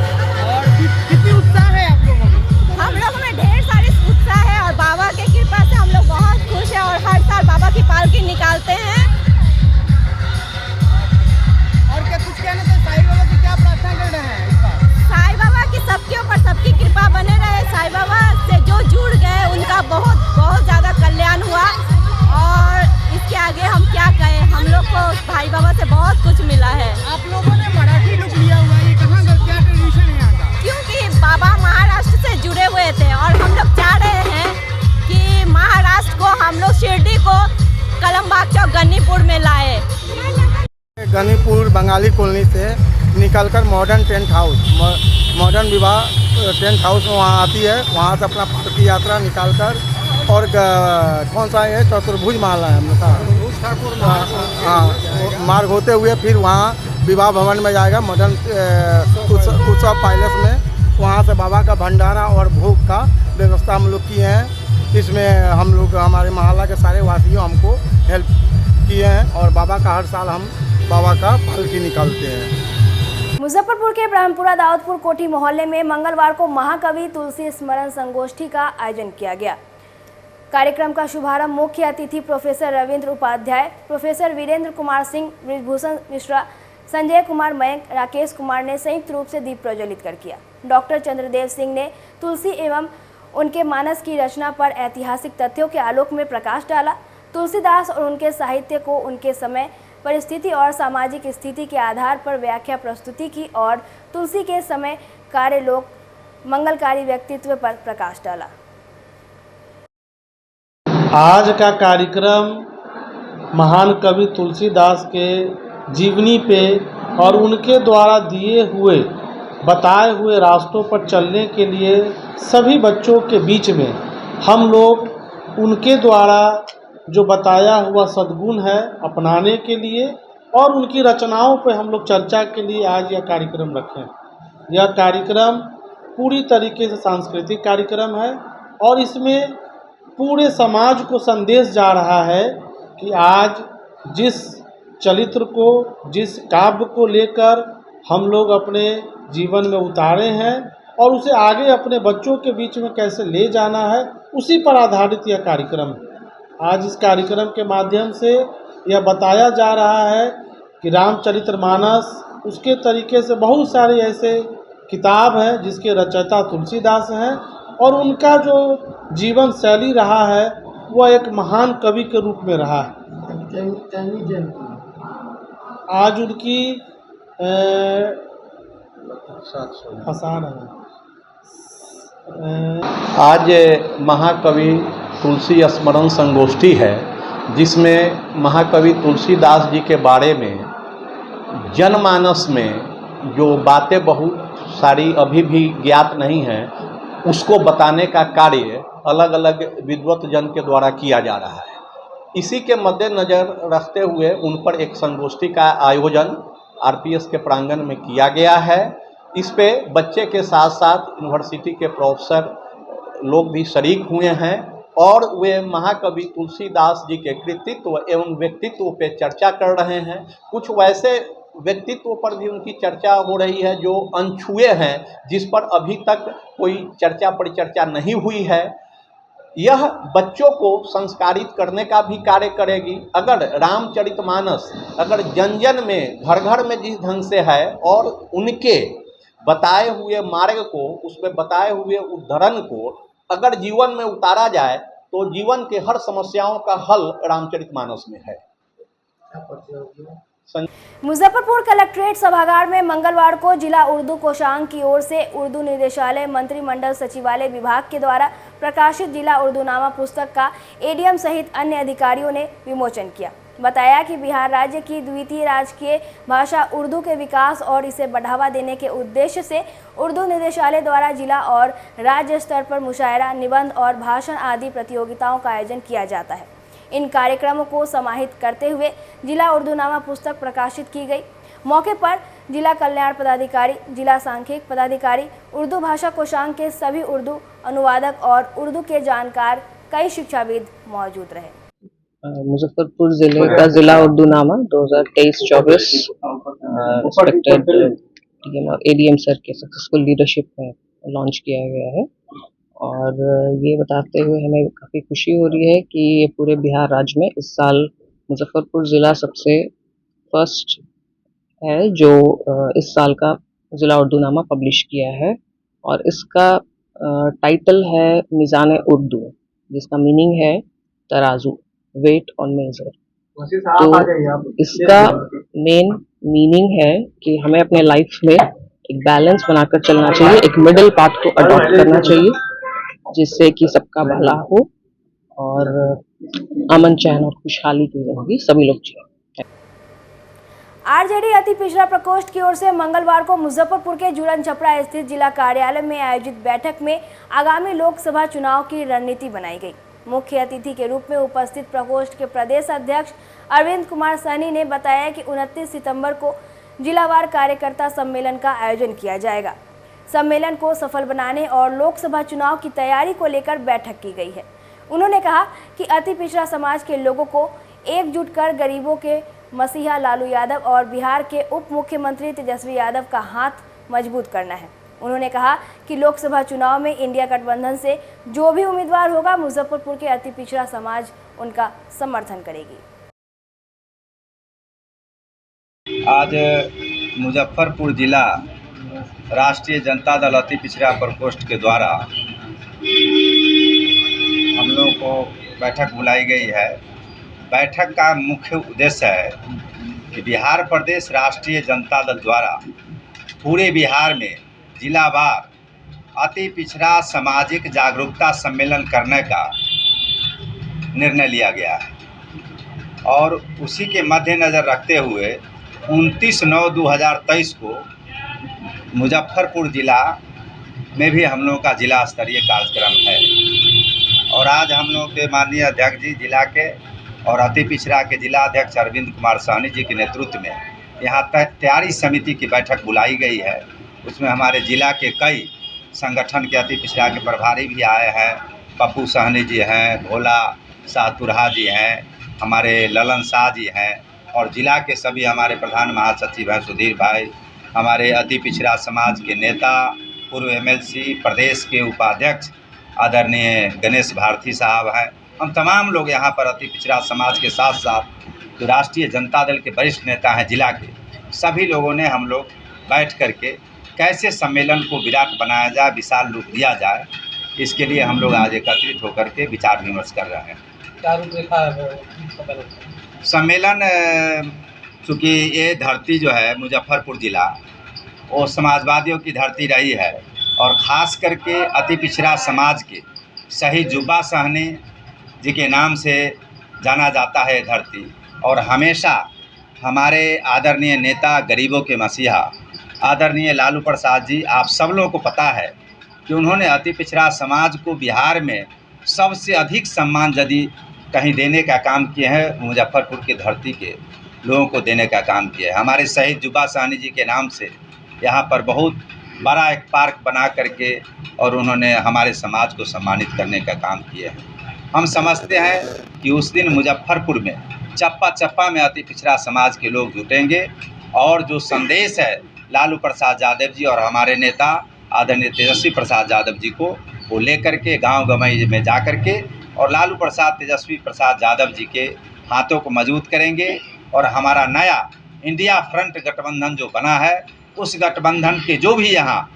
S19: और कितनी उत्साह है आप लोगों में?
S20: हम लोगों में ढेर सारी उत्साह है और बाबा के कृपा से हम लोग बहुत खुश हैं और हर साल बाबा की पालकी निकालते हैं।
S19: और क्या कुछ कहना तो साईं बाबा की क्या प्रार्थना कर रहे हैं इस बार?
S20: साईं बाबा की सबके ऊपर सबकी कृपा बने रहे। साईं बाबा से जो जुड़ गए उनका बहुत बहुत ज़्यादा कल्याण हुआ। और इसके आगे हम क्या कहें, हम लोग को भाई बाबा से बहुत कुछ मिला है।
S19: आप लोगों ने मराठी लुक लिया हुआ है, ये कहाँ का क्या ट्रेडिशन है यहाँ का?
S20: क्योंकि बाबा महाराष्ट्र से जुड़े हुए थे और हम लोग चाह रहे हैं कि महाराष्ट्र को हम लोग शिरडी को कलमबाग चौक गन्नीपुर में लाए।
S21: गन्नीपुर बंगाली कॉलोनी से निकलकर मॉडर्न टेंट हाउस, मॉडर्न विवाह टेंट हाउस में वहाँ आती है। वहाँ से अपना पालकी यात्रा निकालकर और कौन सा है चतुर्भुज माला है हम लोग का, हाँ, मार्ग होते हुए फिर वहाँ विवाह भवन में जाएगा, मॉडर्न उत्सव पैलेस में। वहाँ से बाबा का भंडारा और भोग का व्यवस्था हम लोग किए हैं। इसमें हम लोग हमारे मोहल्ला के सारे वासियों हमको हेल्प किए हैं और बाबा का हर साल हम बाबा का पालकी निकालते हैं।
S2: मुजफ्फरपुर के ब्रह्मपुरा दाऊदपुर कोठी मोहल्ले में मंगलवार को महाकवि तुलसी स्मरण संगोष्ठी का आयोजन किया गया। कार्यक्रम का शुभारंभ मुख्य अतिथि प्रोफेसर रविंद्र उपाध्याय, प्रोफेसर वीरेंद्र कुमार सिंह, ब्रिजभूषण मिश्रा, संजय कुमार मयंक, राकेश कुमार ने संयुक्त रूप से दीप प्रज्वलित कर किया। डॉक्टर चंद्रदेव सिंह ने तुलसी एवं उनके मानस की रचना पर ऐतिहासिक तथ्यों के आलोक में प्रकाश डाला। तुलसीदास और उनके साहित्य को उनके समय, परिस्थिति और सामाजिक स्थिति के आधार पर व्याख्या प्रस्तुति की और तुलसी के समय कार्य लोक मंगलकारी व्यक्तित्व पर प्रकाश डाला।
S22: आज का कार्यक्रम महान कवि तुलसीदास के जीवनी पे और उनके द्वारा दिए हुए बताए हुए रास्तों पर चलने के लिए सभी बच्चों के बीच में हम लोग उनके द्वारा जो बताया हुआ सद्गुण है अपनाने के लिए और उनकी रचनाओं पर हम लोग चर्चा के लिए आज यह कार्यक्रम रखें। यह कार्यक्रम पूरी तरीके से सांस्कृतिक कार्यक्रम है और इसमें पूरे समाज को संदेश जा रहा है कि आज जिस चरित्र को, जिस काव्य को लेकर हम लोग अपने जीवन में उतारे हैं और उसे आगे अपने बच्चों के बीच में कैसे ले जाना है, उसी पर आधारित यह कार्यक्रम है। आज इस कार्यक्रम के माध्यम से यह बताया जा रहा है कि रामचरितमानस, उसके तरीके से बहुत सारे ऐसे किताब हैं जिसके रचयिता तुलसीदास हैं और उनका जो जीवन शैली रहा है वह एक महान कवि के रूप में रहा है। आज उनकी
S3: आज महाकवि तुलसी स्मरण संगोष्ठी है जिसमें महाकवि तुलसीदास जी के बारे में जनमानस में जो बातें बहुत सारी अभी भी ज्ञात नहीं हैं उसको बताने का कार्य अलग अलग विद्वत जन के द्वारा किया जा रहा है। इसी के मद्देनज़र रखते हुए उन पर एक संगोष्ठी का आयोजन आरपीएस के प्रांगण में किया गया है। इस पे बच्चे के साथ साथ यूनिवर्सिटी के प्रोफेसर लोग भी शरीक हुए हैं और वे महाकवि तुलसीदास जी के कृतित्व एवं व्यक्तित्व पे चर्चा कर रहे हैं। कुछ वैसे व्यक्तित्व पर भी उनकी चर्चा हो रही है जो अनछुए हैं, जिस पर अभी तक कोई चर्चा परिचर्चा नहीं हुई है। यह बच्चों को संस्कारित करने का भी कार्य करेगी। अगर रामचरितमानस अगर जन जन में घर घर में जिस ढंग से है और उनके बताए हुए मार्ग को, उसमें बताए हुए उद्धरण को अगर जीवन में उतारा जाए तो जीवन के हर समस्याओं का हल रामचरितमानस में है।
S2: मुजफ्फरपुर कलेक्ट्रेट सभागार में मंगलवार को जिला उर्दू कोषांग की ओर से उर्दू निदेशालय मंत्रिमंडल सचिवालय विभाग के द्वारा प्रकाशित जिला उर्दूनामा पुस्तक का एडीएम सहित अन्य अधिकारियों ने विमोचन किया। बताया कि बिहार राज्य की द्वितीय राजकीय भाषा उर्दू के विकास और इसे बढ़ावा देने के उद्देश्य से उर्दू निदेशालय द्वारा जिला और राज्य स्तर पर मुशायरा, निबंध और भाषण आदि प्रतियोगिताओं का आयोजन किया जाता है। इन कार्यक्रमों को समाहित करते हुए जिला उर्दूनामा पुस्तक प्रकाशित की गई। मौके पर जिला कल्याण पदाधिकारी, जिला सांख्यिक पदाधिकारी, उर्दू भाषा कोषांग के सभी उर्दू अनुवादक और उर्दू के जानकार कई शिक्षाविद मौजूद रहे।
S5: मुजफ्फरपुर जिले का जिला उर्दूनामा 2023-24 रिस्पेक्टेड एडीएम सर के सक्सेसफुल लीडरशिप में लॉन्च किया गया है और ये बताते हुए हमें काफ़ी खुशी हो रही है कि ये पूरे बिहार राज्य में इस साल मुजफ्फरपुर ज़िला सबसे फर्स्ट है जो इस साल का ज़िला उर्दूनामा पब्लिश किया है और इसका टाइटल है मीज़ान उर्दू, जिसका मीनिंग है तराजू, वेट ऑन मेजर। तो इसका मेन मीनिंग है कि हमें अपने लाइफ में एक बैलेंस बनाकर चलना चाहिए, एक मिडिल पाथ को अडॉप्ट करना चाहिए जिससे कि सबका भला हो और अमन चैन और खुशहाली की जिंदगी सभी लोग जिए।
S2: आरजेडी अति पिछड़ा प्रकोष्ठ की ओर से मंगलवार को मुजफ्फरपुर के जुड़न छपरा स्थित जिला कार्यालय में आयोजित बैठक में आगामी लोकसभा चुनाव की रणनीति बनाई गई। मुख्य अतिथि के रूप में उपस्थित प्रकोष्ठ के प्रदेश अध्यक्ष अरविंद कुमार सहनी ने बताया कि 29 सितंबर को जिलावार कार्यकर्ता सम्मेलन का आयोजन किया जाएगा। सम्मेलन को सफल बनाने और लोकसभा चुनाव की तैयारी को लेकर बैठक की गई है। उन्होंने कहा कि अति पिछड़ा समाज के लोगों को एकजुट कर गरीबों के मसीहा लालू यादव और बिहार के उप मुख्यमंत्री तेजस्वी यादव का हाथ मजबूत करना है। उन्होंने कहा कि लोकसभा चुनाव में इंडिया गठबंधन से जो भी उम्मीदवार होगा, मुजफ्फरपुर के अति पिछड़ा समाज उनका समर्थन करेगी।
S23: आज मुजफ्फरपुर जिला राष्ट्रीय जनता दल अति पिछड़ा प्रकोष्ठ के द्वारा हम लोगों को बैठक बुलाई गई है। बैठक का मुख्य उद्देश्य है कि बिहार प्रदेश राष्ट्रीय जनता दल द्वारा पूरे बिहार में जिलावार अति पिछड़ा सामाजिक जागरूकता सम्मेलन करने का निर्णय लिया गया है और उसी के मद्देनज़र रखते हुए 29/9/2023 को मुजफ्फरपुर ज़िला में भी हम लोगों का जिला स्तरीय कार्यक्रम है और आज हम लोग के माननीय अध्यक्ष जी जिला के और अति पिछड़ा के जिला अध्यक्ष अरविंद कुमार साहनी जी के नेतृत्व में यहाँ तैयारी समिति की बैठक बुलाई गई है। उसमें हमारे जिला के कई संगठन के अति पिछड़ा के प्रभारी भी आए हैं। पप्पू साहनी जी हैं, भोला शाह तुरहा जी हैं, हमारे ललन शाह जी हैं और जिला के सभी हमारे प्रधान महासचिव हैं सुधीर भाई, हमारे अति पिछड़ा समाज के नेता पूर्व MLC प्रदेश के उपाध्यक्ष आदरणीय गणेश भारती साहब हैं। हम तमाम लोग यहाँ पर अति पिछड़ा समाज के साथ साथ जो राष्ट्रीय जनता दल के वरिष्ठ नेता हैं जिला के, सभी लोगों ने हम लोग बैठ करके कैसे सम्मेलन को विराट बनाया जाए, विशाल रूप दिया जाए, इसके लिए हम लोग आज एकत्रित होकर के विचार विमर्श कर रहे हैं।
S22: क्या रूपरेखा है
S23: सम्मेलन? चूँकि ये धरती जो है मुजफ्फरपुर ज़िला वो समाजवादियों की धरती रही है और ख़ास करके अति पिछड़ा समाज के शहीद जुब्बा साहनी जी के नाम से जाना जाता है धरती। और हमेशा हमारे आदरणीय नेता गरीबों के मसीहा आदरणीय लालू प्रसाद जी, आप सब लोगों को पता है कि उन्होंने अति पिछड़ा समाज को बिहार में सबसे अधिक सम्मान यदि कहीं देने का काम किए हैं, मुजफ्फरपुर की धरती के लोगों को देने का काम किया है। हमारे शहीद जुब्बा साहनी जी के नाम से यहाँ पर बहुत बड़ा एक पार्क बना करके और उन्होंने हमारे समाज को सम्मानित करने का काम किया है। हम समझते हैं कि उस दिन मुजफ्फरपुर में चप्पा चप्पा में अति पिछड़ा समाज के लोग जुटेंगे और जो संदेश है लालू प्रसाद यादव जी और हमारे नेता आदरणीय तेजस्वी प्रसाद यादव जी को वो लेकर के गांव गमई में जा कर के और लालू प्रसाद तेजस्वी प्रसाद यादव जी के हाथों को मजबूत करेंगे और हमारा नया इंडिया फ्रंट गठबंधन जो बना है उस गठबंधन के जो भी यहाँ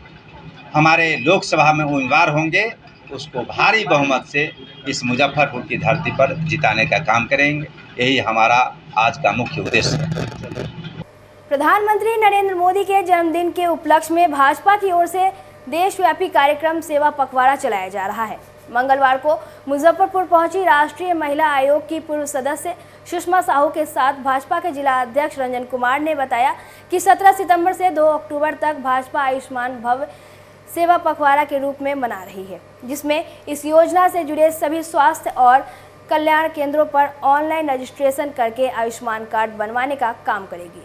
S23: हमारे लोकसभा में उम्मीदवार होंगे उसको भारी बहुमत से इस मुजफ्फरपुर की धरती पर जिताने का काम करेंगे। यही हमारा आज का मुख्य उद्देश्य है।
S2: प्रधानमंत्री नरेंद्र मोदी के जन्मदिन के उपलक्ष्य में भाजपा की ओर से देशव्यापी कार्यक्रम सेवा पखवाड़ा चलाया जा रहा है। मंगलवार को मुजफ्फरपुर पहुंची राष्ट्रीय महिला आयोग की पूर्व सदस्य सुषमा साहू के साथ भाजपा के जिला अध्यक्ष रंजन कुमार ने बताया कि 17 सितंबर से 2 अक्टूबर तक भाजपा आयुष्मान भव सेवा पखवाड़ा के रूप में मना रही है, जिसमें इस योजना से जुड़े सभी स्वास्थ्य और कल्याण केंद्रों पर ऑनलाइन रजिस्ट्रेशन करके आयुष्मान कार्ड बनवाने का काम करेगी।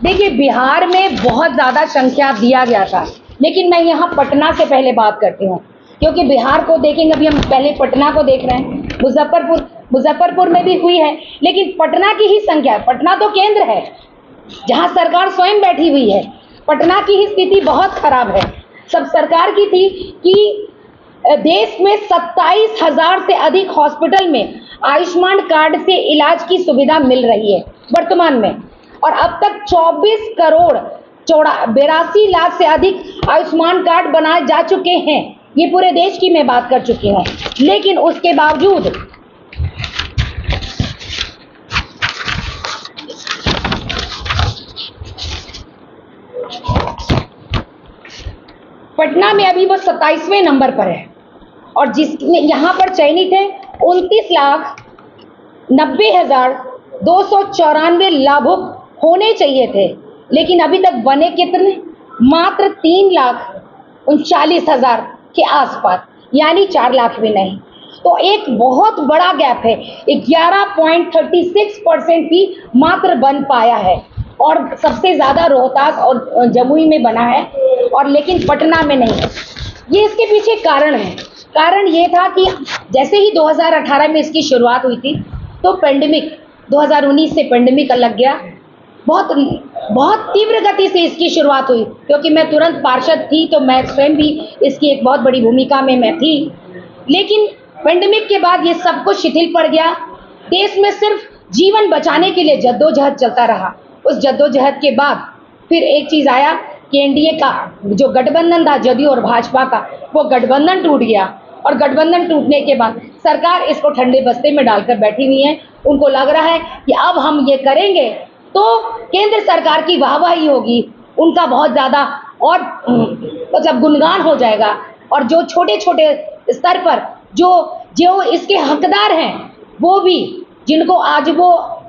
S7: देखिए, बिहार में बहुत ज़्यादा संख्या दिया गया था, लेकिन मैं यहाँ पटना से पहले बात करती हूँ क्योंकि बिहार को देखेंगे, अभी हम पहले पटना को देख रहे हैं। मुजफ्फरपुर में भी हुई है, लेकिन पटना की ही संख्या, पटना तो केंद्र है जहाँ सरकार स्वयं बैठी हुई है। पटना की ही स्थिति बहुत खराब है। सब सरकार की थी कि देश में 27,000 से अधिक हॉस्पिटल में आयुष्मान कार्ड से इलाज की सुविधा मिल रही है वर्तमान में, और अब तक 24 करोड़ 82 लाख से अधिक आयुष्मान कार्ड बनाए जा चुके हैं। ये पूरे देश की मैं बात कर चुकी हूँ, लेकिन उसके बावजूद पटना में अभी वो 27वें नंबर पर है और जिसमें यहाँ पर चयनित है 29,90,294 लाभुक होने चाहिए थे, लेकिन अभी तक बने कितने? मात्र 3,39,000 के आसपास, यानी 4 लाख भी नहीं। तो एक बहुत बड़ा गैप है। 11.36% भी मात्र बन पाया है और सबसे ज़्यादा रोहतास और जमुई में बना है, और लेकिन पटना में नहीं है। ये इसके पीछे कारण है। कारण ये था कि जैसे ही 2018 में इसकी शुरुआत हुई थी तो पेंडेमिक 2019 से पेंडेमिक लग गया। बहुत तीव्र गति से इसकी शुरुआत हुई, क्योंकि मैं तुरंत पार्षद थी तो मैं स्वयं भी इसकी एक बहुत बड़ी भूमिका में मैं थी। लेकिन पेंडेमिक के बाद ये सब कुछ शिथिल पड़ गया। देश में सिर्फ जीवन बचाने के लिए जद्दोजहद चलता रहा। उस जद्दोजहद के बाद फिर एक चीज़ आया कि एनडीए का जो गठबंधन था जदयू और भाजपा का, वो गठबंधन टूट गया, और गठबंधन टूटने के बाद सरकार इसको ठंडे बस्ते में डालकर बैठी हुई है। उनको लग रहा है कि अब हम ये करेंगे तो केंद्र सरकार की वाहवाही होगी, उनका बहुत ज़्यादा और मतलब गुणगान हो जाएगा, और जो छोटे छोटे स्तर पर जो इसके हकदार हैं, वो भी जिनको आज वो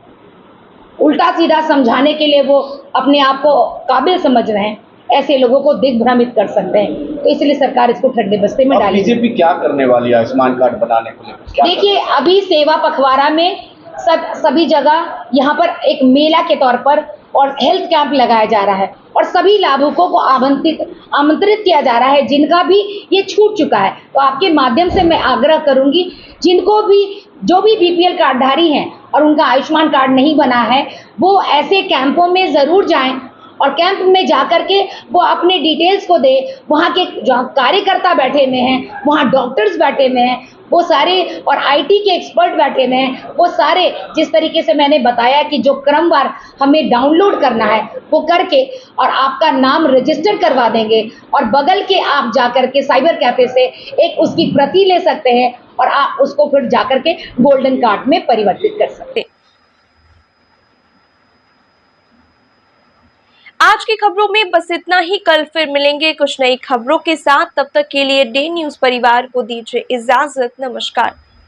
S7: उल्टा सीधा समझाने के लिए वो अपने आप को काबिल समझ रहे हैं, ऐसे लोगों को दिग्भ्रमित कर सकते हैं। तो इसलिए सरकार इसको ठंडे बस्ते में डाली।
S9: बीजेपी क्या करने वाली है आयुष्मान कार्ड बनाने को लेकर?
S7: देखिए, अभी सेवा पखवाड़ा में सभी जगह यहाँ पर एक मेला के तौर पर और हेल्थ कैंप लगाया जा रहा है और सभी लाभुकों को आमंत्रित किया जा रहा है जिनका भी ये छूट चुका है। तो आपके माध्यम से मैं आग्रह करूंगी, जिनको भी जो भी बीपीएल कार्डधारी हैं और उनका आयुष्मान कार्ड नहीं बना है, वो ऐसे कैंपों में ज़रूर जाएं और कैंप में जाकर के वो अपने डिटेल्स को दे। वहाँ के जो कार्यकर्ता बैठे हुए हैं, वहाँ डॉक्टर्स बैठे हुए हैं, वो सारे और आईटी के एक्सपर्ट बैठे हुए हैं, वो सारे जिस तरीके से मैंने बताया कि जो क्रमवार हमें डाउनलोड करना है वो करके और आपका नाम रजिस्टर करवा देंगे और बगल के आप जाकर के साइबर कैफे से एक उसकी प्रति ले सकते हैं और आप उसको फिर जाकर के गोल्डन कार्ड में परिवर्तित कर सकते हैं।
S1: आज की खबरों में बस इतना ही। कल फिर मिलेंगे कुछ नई खबरों के साथ। तब तक के लिए डे न्यूज़ परिवार को दीजिए इजाजत। नमस्कार।